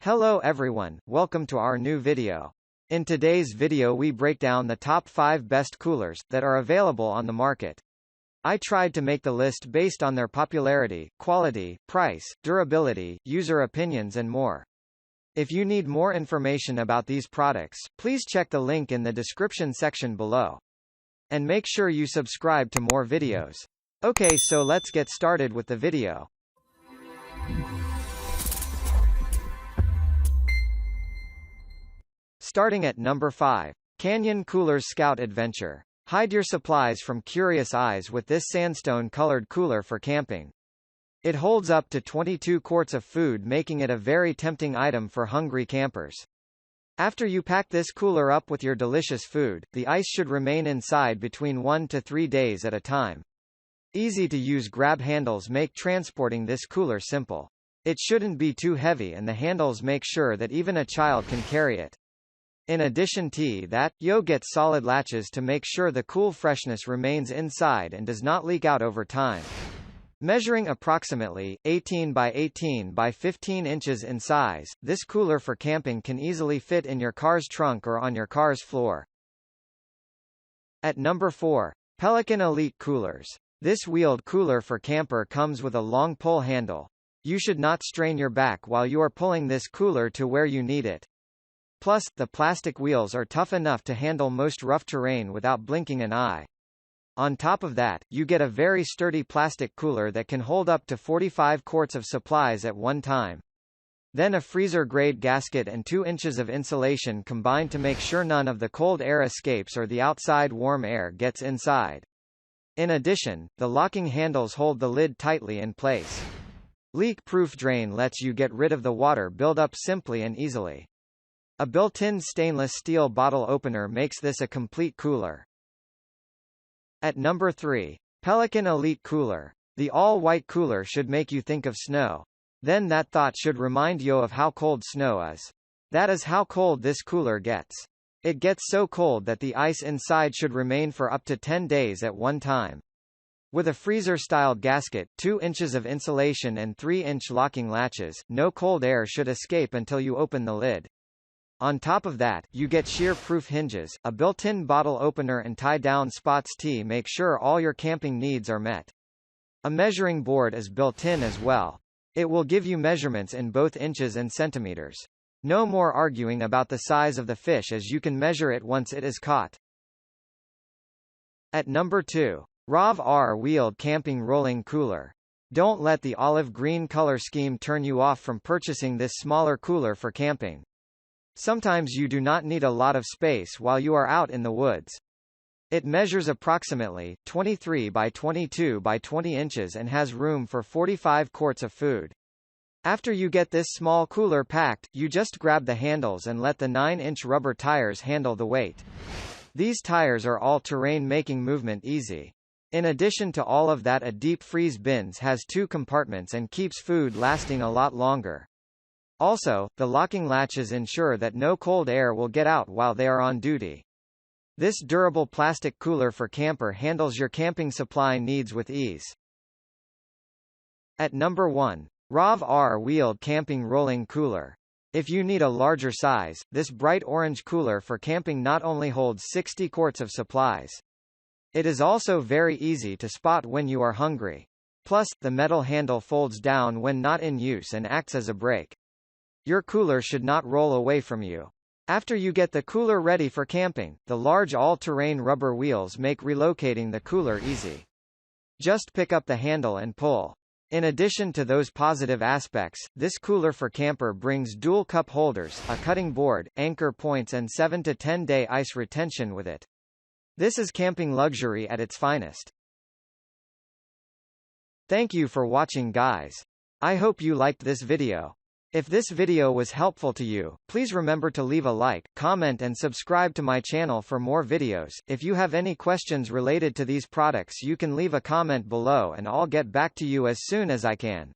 Hello everyone, welcome to our new video. In today's video we break down the top 5 best coolers that are available on the market. I tried to make the list based on their popularity, quality, price, durability, user opinions and more. If you need more information about these products, please check the link in the description section below. And make sure you subscribe to more videos. Okay, so let's get started with the video. Starting at number 5. Canyon Coolers Scout Adventure. Hide your supplies from curious eyes with this sandstone-colored cooler for camping. It holds up to 22 quarts of food, making it a very tempting item for hungry campers. After you pack this cooler up with your delicious food, the ice should remain inside between 1 to 3 days at a time. Easy-to-use grab handles make transporting this cooler simple. It shouldn't be too heavy and the handles make sure that even a child can carry it. In addition to that, you'll get solid latches to make sure the cool freshness remains inside and does not leak out over time. Measuring approximately 18 by 18 by 15 inches in size, this cooler for camping can easily fit in your car's trunk or on your car's floor. At number 4. Pelican Elite Coolers. This wheeled cooler for camper comes with a long pull handle. You should not strain your back while you are pulling this cooler to where you need it. Plus, the plastic wheels are tough enough to handle most rough terrain without blinking an eye. On top of that, you get a very sturdy plastic cooler that can hold up to 45 quarts of supplies at one time. Then a freezer-grade gasket and 2 inches of insulation combine to make sure none of the cold air escapes or the outside warm air gets inside. In addition, the locking handles hold the lid tightly in place. Leak-proof drain lets you get rid of the water buildup simply and easily. A built-in stainless steel bottle opener makes this a complete cooler. At number 3. Pelican Elite Cooler. The all-white cooler should make you think of snow. Then that thought should remind you of how cold snow is. That is how cold this cooler gets. It gets so cold that the ice inside should remain for up to 10 days at one time. With a freezer-styled gasket, 2 inches of insulation and 3-inch locking latches, no cold air should escape until you open the lid. On top of that, you get shear-proof hinges, a built-in bottle opener and tie-down spots to make sure all your camping needs are met. A measuring board is built in as well. It will give you measurements in both inches and centimeters. No more arguing about the size of the fish as you can measure it once it is caught. At number 2. RovR Wheeled Camping Rolling Cooler. Don't let the olive green color scheme turn you off from purchasing this smaller cooler for camping. Sometimes you do not need a lot of space while you are out in the woods. It measures approximately 23 by 22 by 20 inches and has room for 45 quarts of food. After you get this small cooler packed, you just grab the handles and let the 9-inch rubber tires handle the weight. These tires are all-terrain, making movement easy. In addition to all of that, a deep freeze bins has 2 compartments and keeps food lasting a lot longer. Also, the locking latches ensure that no cold air will get out while they are on duty. This durable plastic cooler for camper handles your camping supply needs with ease. At number 1. RovR Wheeled Camping Rolling Cooler. If you need a larger size, this bright orange cooler for camping not only holds 60 quarts of supplies. It is also very easy to spot when you are hungry. Plus, the metal handle folds down when not in use and acts as a brake. Your cooler should not roll away from you. After you get the cooler ready for camping, the large all-terrain rubber wheels make relocating the cooler easy. Just pick up the handle and pull. In addition to those positive aspects, this cooler for camper brings dual cup holders, a cutting board, anchor points and 7 to 10 day ice retention with it. This is camping luxury at its finest. Thank you for watching, guys. I hope you liked this video. If this video was helpful to you, please remember to leave a like, comment and subscribe to my channel for more videos. If you have any questions related to these products, you can leave a comment below and I'll get back to you as soon as I can.